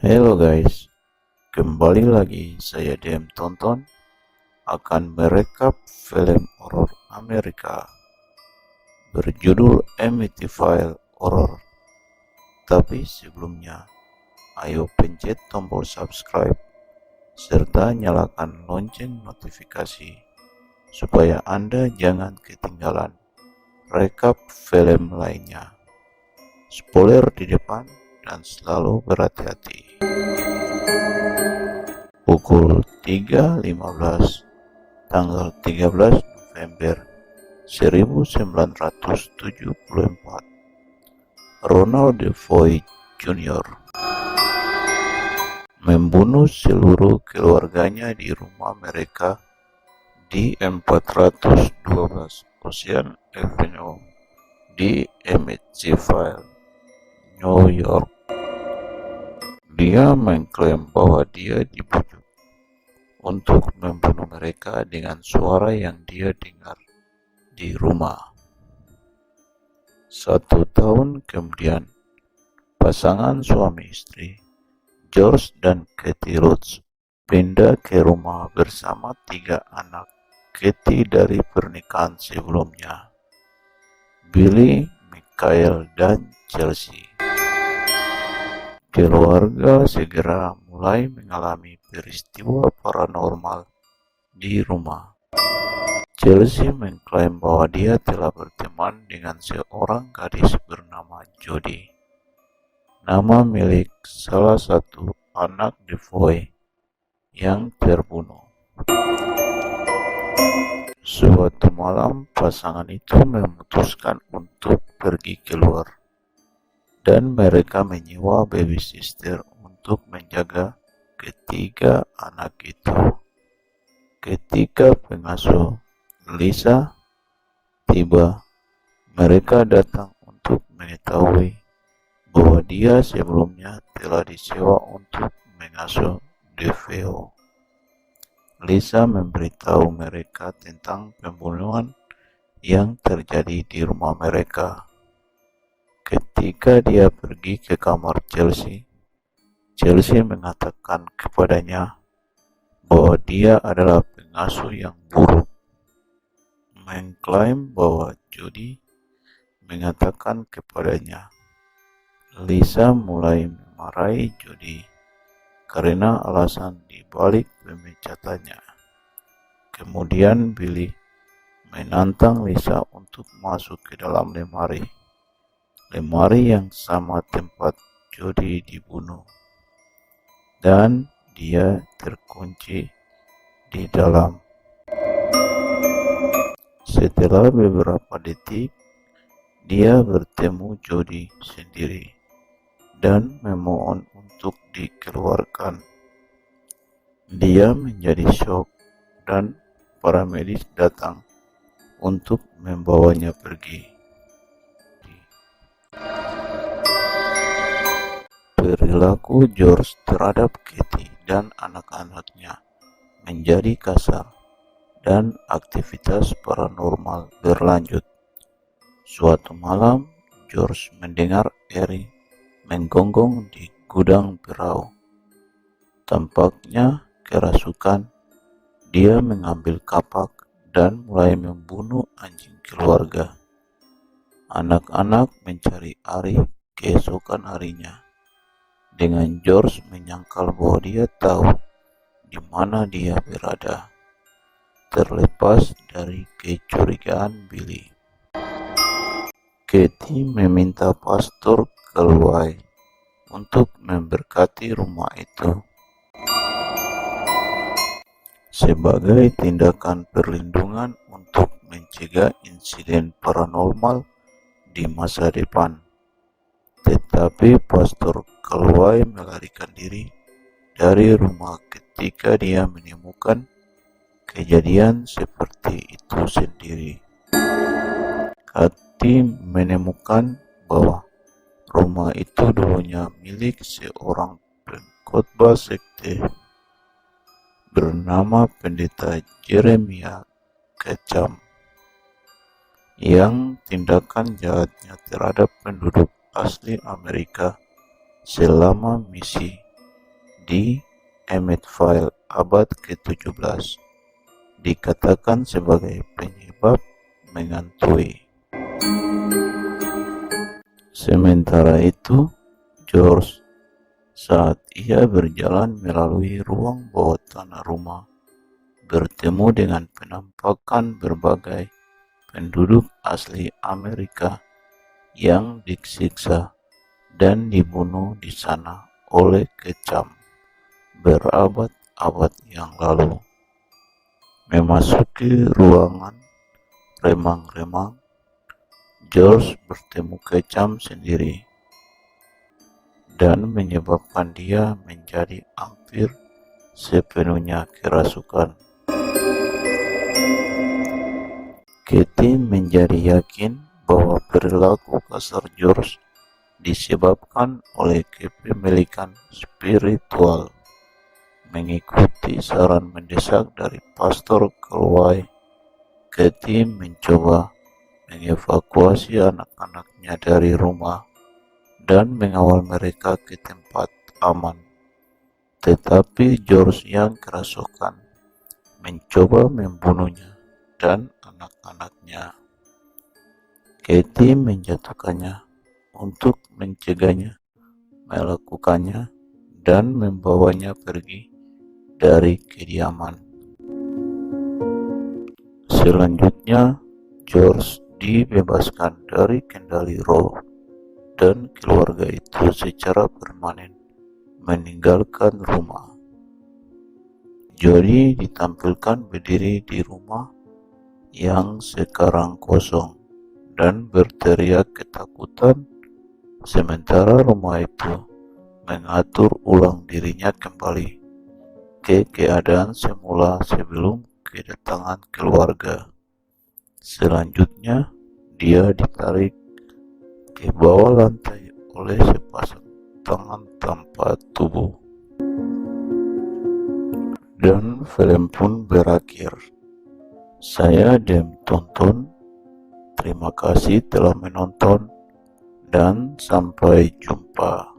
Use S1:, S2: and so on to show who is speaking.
S1: Hello guys, kembali lagi saya DM Tonton akan merekap film horor Amerika berjudul Amityville Horror. Tapi sebelumnya, ayo pencet tombol subscribe serta nyalakan lonceng notifikasi supaya Anda jangan ketinggalan rekap film lainnya. Spoiler di depan dan selalu berhati-hati. Pukul 3.15 tanggal 13 November 1974, Ronald DeFoe Jr. membunuh seluruh keluarganya di rumah mereka di 412 Ocean Avenue di Amityville, New York. Dia mengklaim bahwa dia dibujuk untuk membunuh mereka dengan suara yang dia dengar di rumah. 1 tahun kemudian, pasangan suami istri, George dan Kathy Rhodes, pindah ke rumah bersama 3 anak Kathy dari pernikahan sebelumnya, Billy, Michael, dan Chelsea. Keluarga segera mulai mengalami peristiwa paranormal di rumah. Chelsea mengklaim bahwa dia telah berteman dengan seorang gadis bernama Jody, nama milik salah satu anak DeFoe yang terbunuh. Suatu malam, pasangan itu memutuskan untuk pergi keluar dan mereka menyewa babysitter untuk menjaga ketiga anak itu. Ketika pengasuh Lisa tiba, mereka datang untuk mengetahui bahwa dia sebelumnya telah disewa untuk mengasuh DeFeo. Lisa memberitahu mereka tentang pembunuhan yang terjadi di rumah mereka. Ketika dia pergi ke kamar Chelsea, Chelsea mengatakan kepadanya bahwa dia adalah pengasuh yang buruk. Mengklaim bahwa Jody mengatakan kepadanya. Lisa mulai memarahi Jody karena alasan di balik pemecatannya. Kemudian Billy menantang Lisa untuk masuk ke dalam lemari yang sama tempat Jody dibunuh, dan dia terkunci di dalam. Setelah beberapa detik, dia bertemu Jody sendiri dan memohon untuk dikeluarkan. Dia menjadi shock dan para medis datang untuk membawanya pergi. Perilaku George terhadap Kathy dan anak-anaknya menjadi kasar dan aktivitas paranormal berlanjut. Suatu malam, George mendengar Eri menggonggong di gudang perahu. Tampaknya kerasukan. Dia mengambil kapak dan mulai membunuh anjing keluarga. Anak-anak mencari Ari keesokan harinya, dengan George menyangkal bahwa dia tahu di mana dia berada, terlepas dari kecurigaan Billy. Kathy meminta Pastor Kelway untuk memberkati rumah itu sebagai tindakan perlindungan untuk mencegah insiden paranormal di masa depan. Tetapi Pastor Kelway melarikan diri dari rumah ketika dia menemukan kejadian seperti itu sendiri. Kathy menemukan bahwa rumah itu dulunya milik seorang pengkhotbah sekte bernama Pendeta Jeremiah Ketchum, yang tindakan jahatnya terhadap penduduk asli Amerika selama misi di Amityville abad ke-17 dikatakan sebagai penyebab menghantui. Sementara itu, George saat ia berjalan melalui ruang bawah tanah rumah bertemu dengan penampakan berbagai penduduk asli Amerika yang disiksa dan dibunuh di sana oleh kejam berabad-abad yang lalu. Memasuki ruangan remang-remang, George bertemu kejam sendiri dan menyebabkan dia menjadi hampir sepenuhnya kerasukan. Katie menjadi yakin bahwa perilaku kasar George disebabkan oleh kepemilikan spiritual. Mengikuti saran mendesak dari Pastor Kilroy, Katie mencoba mengevakuasi anak-anaknya dari rumah dan mengawal mereka ke tempat aman. Tetapi George yang kerasukan mencoba membunuhnya dan anak-anaknya. Katie menjatuhkannya untuk mencegahnya melakukannya dan membawanya pergi dari kediaman. Selanjutnya, George dibebaskan dari kendali roh dan keluarga itu secara permanen meninggalkan rumah. Jody ditampilkan berdiri di rumah yang sekarang kosong dan berteriak ketakutan, sementara rumah itu mengatur ulang dirinya kembali ke keadaan semula sebelum kedatangan keluarga. Selanjutnya, dia ditarik ke bawah lantai oleh sepasang tangan tanpa tubuh. Dan film pun berakhir. Saya Dem Tonton. Terima kasih telah menonton dan sampai jumpa.